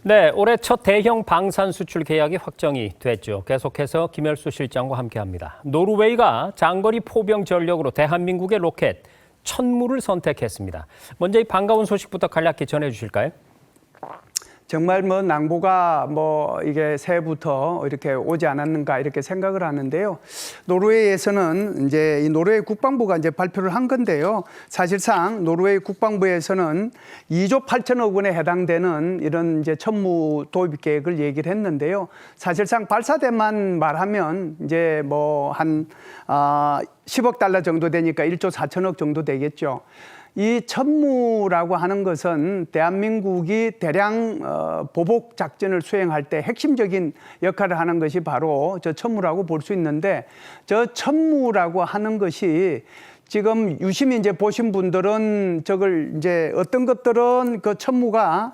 네, 올해 첫 대형 방산 수출 계약이 확정이 됐죠. 계속해서 김열수 실장과 함께합니다. 노르웨이가 장거리 포병 전력으로 대한민국의 로켓 천무를 선택했습니다. 먼저 이 반가운 소식부터 간략히 전해주실까요? 정말 낭보가 이게 새해부터 이렇게 오지 않았는가 이렇게 생각을 하는데요. 노르웨이에서는 이제 이 노르웨이 국방부가 이제 발표를 한 건데요. 사실상 노르웨이 국방부에서는 2조 8천억 원에 해당되는 이런 이제 천무 도입 계획을 얘기를 했는데요. 사실상 발사대만 말하면 이제 한 10억 달러 정도 되니까 1조 4천억 정도 되겠죠. 이 천무라고 하는 것은 대한민국이 대량 보복 작전을 수행할 때 핵심적인 역할을 하는 것이 바로 저 천무라고 볼 수 있는데, 저 천무라고 하는 것이 지금 유심히 이제 보신 분들은 저걸 이제 어떤 것들은 그 천무가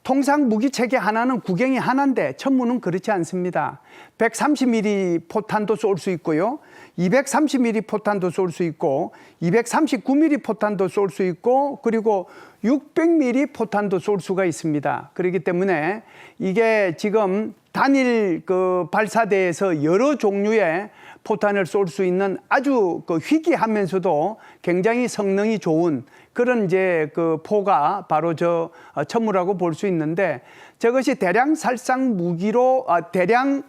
통상 무기 체계 하나는 구경이 하나인데 천무는 그렇지 않습니다. 130mm 포탄도 쏠 수 있고요. 230mm 포탄도 쏠 수 있고 239mm 포탄도 쏠 수 있고 그리고 600mm 포탄도 쏠 수가 있습니다. 그렇기 때문에 이게 지금 단일 그 발사대에서 여러 종류의 포탄을 쏠 수 있는 아주 희귀하면서도 굉장히 성능이 좋은 그런 이제 그 포가 바로 저 천무라고 볼 수 있는데, 저것이 대량 살상 무기로 대량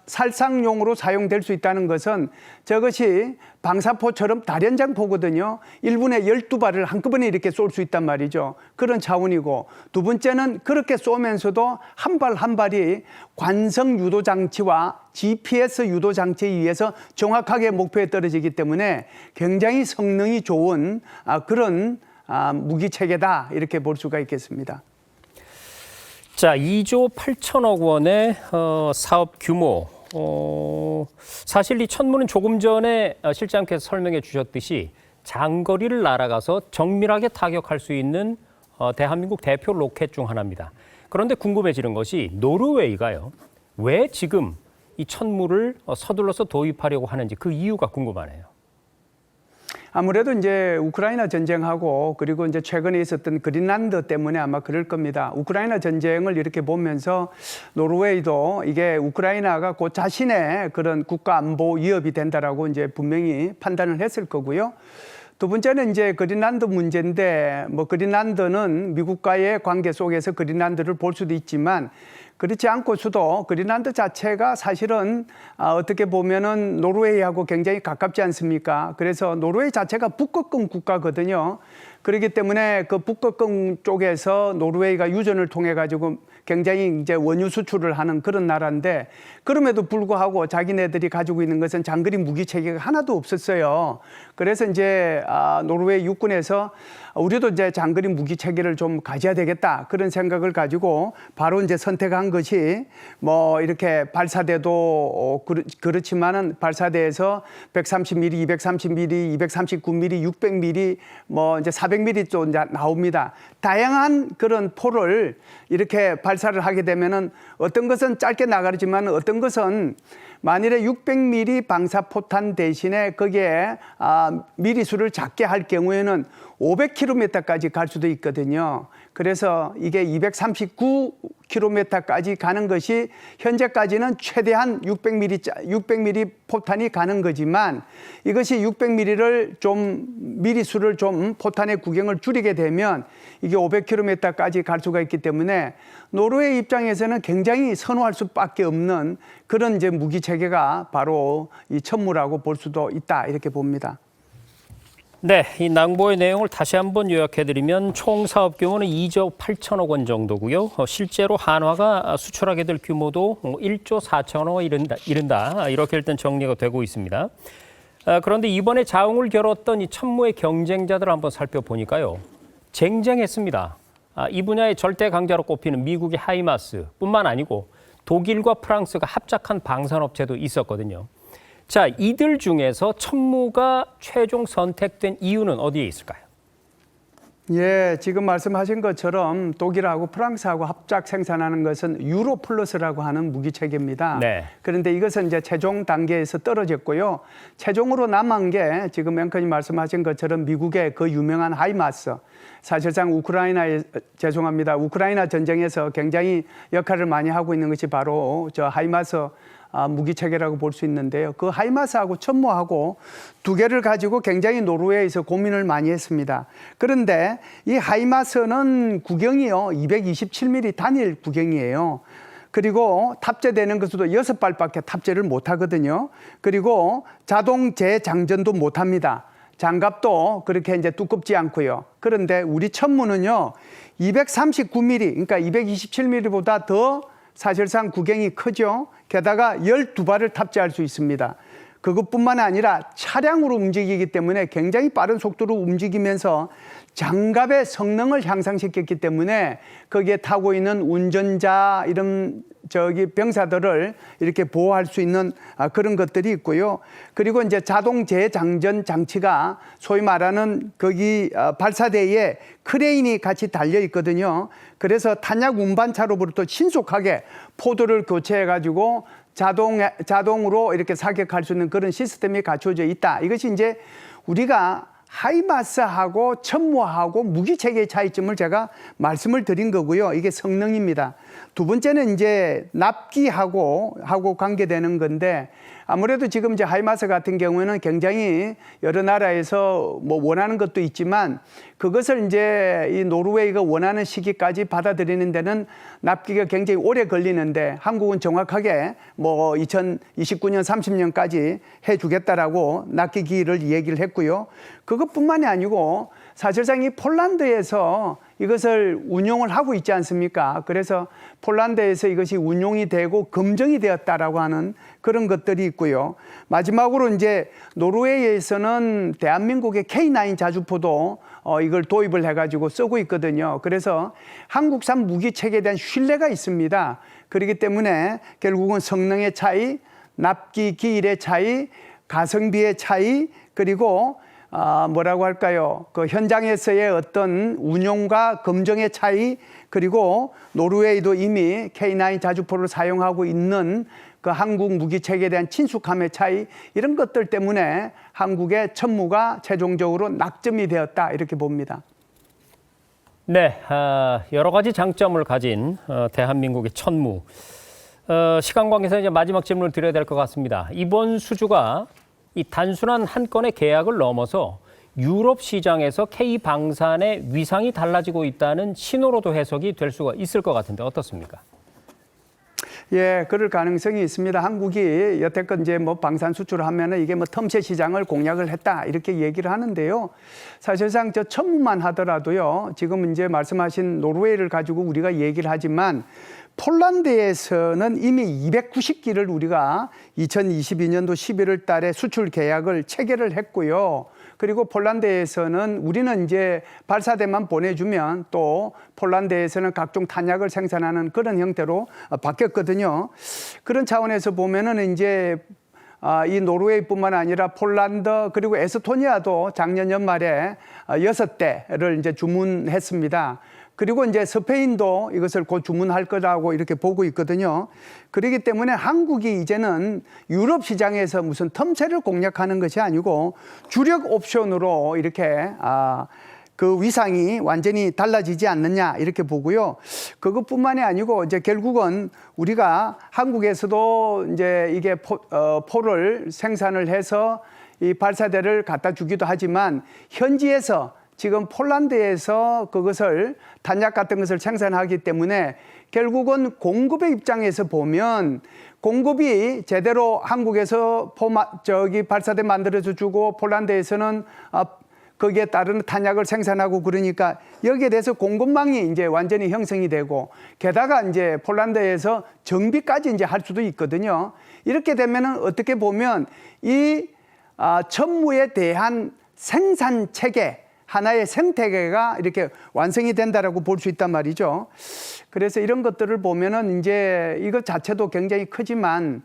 살상용으로 사용될 수 있다는 것은 저것이 방사포처럼 다련장포거든요. 1분에 12발을 한꺼번에 이렇게 쏠 수 있단 말이죠. 그런 차원이고, 두 번째는 그렇게 쏘면서도 한 발 한 발이 관성 유도 장치와 GPS 유도 장치에 의해서 정확하게 목표에 떨어지기 때문에 굉장히 성능이 좋은 그런 무기 체계다 이렇게 볼 수가 있겠습니다. 자, 2조 8천억 원의 사업 규모. 사실 이 천무는 조금 전에 실장께서 설명해 주셨듯이 장거리를 날아가서 정밀하게 타격할 수 있는 대한민국 대표 로켓 중 하나입니다. 그런데 궁금해지는 것이 노르웨이가요, 왜 지금 이 천무를 서둘러서 도입하려고 하는지 그 이유가 궁금하네요. 아무래도 이제 우크라이나 전쟁하고 그리고 이제 최근에 있었던 그린란드 때문에 아마 그럴 겁니다. 우크라이나 전쟁을 이렇게 보면서 노르웨이도 이게 우크라이나가 곧 자신의 그런 국가 안보 위협이 된다라고 이제 분명히 판단을 했을 거고요. 두 번째는 이제 그린란드 문제인데, 그린란드는 미국과의 관계 속에서 그린란드를 볼 수도 있지만 그렇지 않고서도 그린란드 자체가 사실은 어떻게 보면은 노르웨이하고 굉장히 가깝지 않습니까? 그래서 노르웨이 자체가 북극권 국가거든요. 그렇기 때문에 그 북극권 쪽에서 노르웨이가 유전을 통해 가지고 굉장히 이제 원유 수출을 하는 그런 나라인데, 그럼에도 불구하고 자기네들이 가지고 있는 것은 장거리 무기 체계가 하나도 없었어요. 그래서 이제 노르웨이 육군에서 우리도 이제 장거리 무기 체계를 좀 가져야 되겠다 그런 생각을 가지고 바로 이제 선택한 것이 이렇게 발사대도 그렇지만은 발사대에서 130mm, 230mm, 239mm, 600mm 이제 400mm 또 이제 나옵니다. 다양한 그런 포를 이렇게 발사를 하게 되면은 어떤 것은 짧게 나가지만 어떤 것은 만일에 600mm 방사포탄 대신에 거기에 미리수를 작게 할 경우에는 500km까지 갈 수도 있거든요. 그래서 이게 239km까지 가는 것이 현재까지는 최대한 600mm 포탄이 가는 거지만, 이것이 600mm를 좀 미리수를 좀 포탄의 구경을 줄이게 되면 이게 500km까지 갈 수가 있기 때문에 노르웨이 입장에서는 굉장히 선호할 수밖에 없는 그런 이제 무기 체계가 바로 이 천무라고 볼 수도 있다 이렇게 봅니다. 네, 이 낭보의 내용을 다시 한번 요약해드리면 총 사업 규모는 2조 8천억 원 정도고요. 실제로 한화가 수출하게 될 규모도 1조 4천억 원 이른다. 이렇게 일단 정리가 되고 있습니다. 그런데 이번에 자웅을 겨뤘던 이 천무의 경쟁자들을 한번 살펴보니까요, 쟁쟁했습니다. 이 분야의 절대 강자로 꼽히는 미국의 하이마스뿐만 아니고 독일과 프랑스가 합작한 방산업체도 있었거든요. 자, 이들 중에서 천무가 최종 선택된 이유는 어디에 있을까요? 예, 지금 말씀하신 것처럼 독일하고 프랑스하고 합작 생산하는 것은 유로 플러스라고 하는 무기 체계입니다. 네. 그런데 이것은 이제 최종 단계에서 떨어졌고요. 최종으로 남은 게 지금 앵커님 말씀하신 것처럼 미국의 그 유명한 하이마스. 사실상 우크라이나 전쟁에서 굉장히 역할을 많이 하고 있는 것이 바로 저 하이마스 무기 체계라고 볼 수 있는데요. 그 하이마스하고 천모하고 두 개를 가지고 굉장히 노르웨이에서 고민을 많이 했습니다. 그런데 이 하이마스는 구경이요, 227mm 단일 구경이에요. 그리고 탑재되는 것도 6발밖에 탑재를 못 하거든요. 그리고 자동 재장전도 못 합니다. 장갑도 그렇게 이제 두껍지 않고요. 그런데 우리 천무는요, 239mm, 그러니까 227mm보다 더 사실상 구경이 크죠. 게다가 12발을 탑재할 수 있습니다. 그것뿐만 아니라 차량으로 움직이기 때문에 굉장히 빠른 속도로 움직이면서 장갑의 성능을 향상시켰기 때문에 거기에 타고 있는 운전자 이런 병사들을 이렇게 보호할 수 있는 그런 것들이 있고요. 그리고 이제 자동 재장전 장치가 소위 말하는 거기 발사대에 크레인이 같이 달려 있거든요. 그래서 탄약 운반차로부터 신속하게 포드를 교체해 가지고 자동으로 이렇게 사격할 수 있는 그런 시스템이 갖춰져 있다. 이것이 이제 우리가 하이마스하고 천모하고 무기 체계의 차이점을 제가 말씀을 드린 거고요. 이게 성능입니다. 두 번째는 이제 납기하고 관계되는 건데, 아무래도 지금 이제 하이마스 같은 경우에는 굉장히 여러 나라에서 뭐 원하는 것도 있지만 그것을 이제 이 노르웨이가 원하는 시기까지 받아들이는 데는 납기가 굉장히 오래 걸리는데, 한국은 정확하게 뭐 2029년 30년까지 해주겠다라고 납기 기일을 얘기를 했고요. 그것뿐만이 아니고 사실상 이 폴란드에서 이것을 운용을 하고 있지 않습니까? 그래서 폴란드에서 이것이 운용이 되고 검증이 되었다라고 하는 그런 것들이 있고요. 마지막으로 이제 노르웨이에서는 대한민국의 K9 자주포도 이걸 도입을 해가지고 쓰고 있거든요. 그래서 한국산 무기 체계에 대한 신뢰가 있습니다. 그렇기 때문에 결국은 성능의 차이, 납기 기일의 차이, 가성비의 차이, 그리고 뭐라고 할까요? 그 현장에서의 어떤 운용과 검증의 차이, 그리고 노르웨이도 이미 K9 자주포를 사용하고 있는 그 한국 무기 체계에 대한 친숙함의 차이, 이런 것들 때문에 한국의 천무가 최종적으로 낙점이 되었다, 이렇게 봅니다. 네, 여러 가지 장점을 가진 대한민국의 천무. 시간 관계상 이제 마지막 질문을 드려야 될 것 같습니다. 이번 수주가 이 단순한 한 건의 계약을 넘어서 유럽 시장에서 K방산의 위상이 달라지고 있다는 신호로도 해석이 될 수가 있을 것 같은데 어떻습니까? 예, 그럴 가능성이 있습니다. 한국이 여태껏 이제 뭐 방산 수출을 하면은 이게 뭐 틈새 시장을 공략을 했다, 이렇게 얘기를 하는데요. 사실상 저 천무만 하더라도요, 지금 이제 말씀하신 노르웨이를 가지고 우리가 얘기를 하지만 폴란드에서는 이미 290기를 우리가 2022년도 11월 달에 수출 계약을 체결을 했고요. 그리고 폴란드에서는 우리는 이제 발사대만 보내주면 또 폴란드에서는 각종 탄약을 생산하는 그런 형태로 바뀌었거든요. 그런 차원에서 보면은 이제 이 노르웨이뿐만 아니라 폴란드 그리고 에스토니아도 작년 연말에 6대를 이제 주문했습니다. 그리고 이제 스페인도 이것을 곧 주문할 거라고 이렇게 보고 있거든요. 그렇기 때문에 한국이 이제는 유럽 시장에서 무슨 틈새를 공략하는 것이 아니고 주력 옵션으로 이렇게 그 위상이 완전히 달라지지 않느냐, 이렇게 보고요. 그것뿐만이 아니고 이제 결국은 우리가 한국에서도 이제 이게 포를 생산을 해서 이 발사대를 갖다 주기도 하지만 현지에서 지금 폴란드에서 그것을 탄약 같은 것을 생산하기 때문에 결국은 공급의 입장에서 보면 공급이 제대로 한국에서 발사대 만들어서 주고 폴란드에서는 거기에 따른 탄약을 생산하고 그러니까 여기에 대해서 공급망이 이제 완전히 형성이 되고 게다가 이제 폴란드에서 정비까지 이제 할 수도 있거든요. 이렇게 되면은 어떻게 보면 이 천무에 대한 생산 체계, 하나의 생태계가 이렇게 완성이 된다라고 볼 수 있단 말이죠. 그래서 이런 것들을 보면은 이제 이것 자체도 굉장히 크지만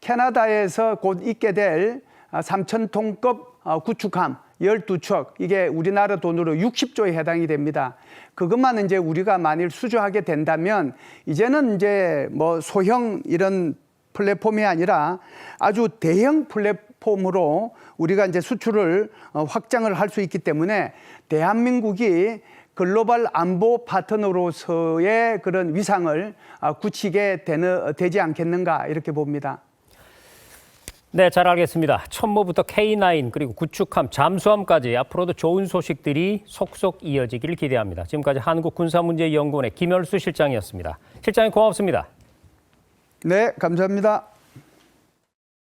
캐나다에서 곧 있게 될 3,000톤급 구축함, 12척, 이게 우리나라 돈으로 60조에 해당이 됩니다. 그것만 이제 우리가 만일 수주하게 된다면 이제는 이제 뭐 소형 이런 플랫폼이 아니라 아주 대형 플랫폼으로 우리가 이제 수출을 확장을 할 수 있기 때문에 대한민국이 글로벌 안보 파트너로서의 그런 위상을 굳히게 되지 않겠는가 이렇게 봅니다. 네, 잘 알겠습니다. 천모부터 K9 그리고 구축함, 잠수함까지 앞으로도 좋은 소식들이 속속 이어지기를 기대합니다. 지금까지 한국군사문제연구원의 김열수 실장이었습니다. 실장님 고맙습니다. 네, 감사합니다.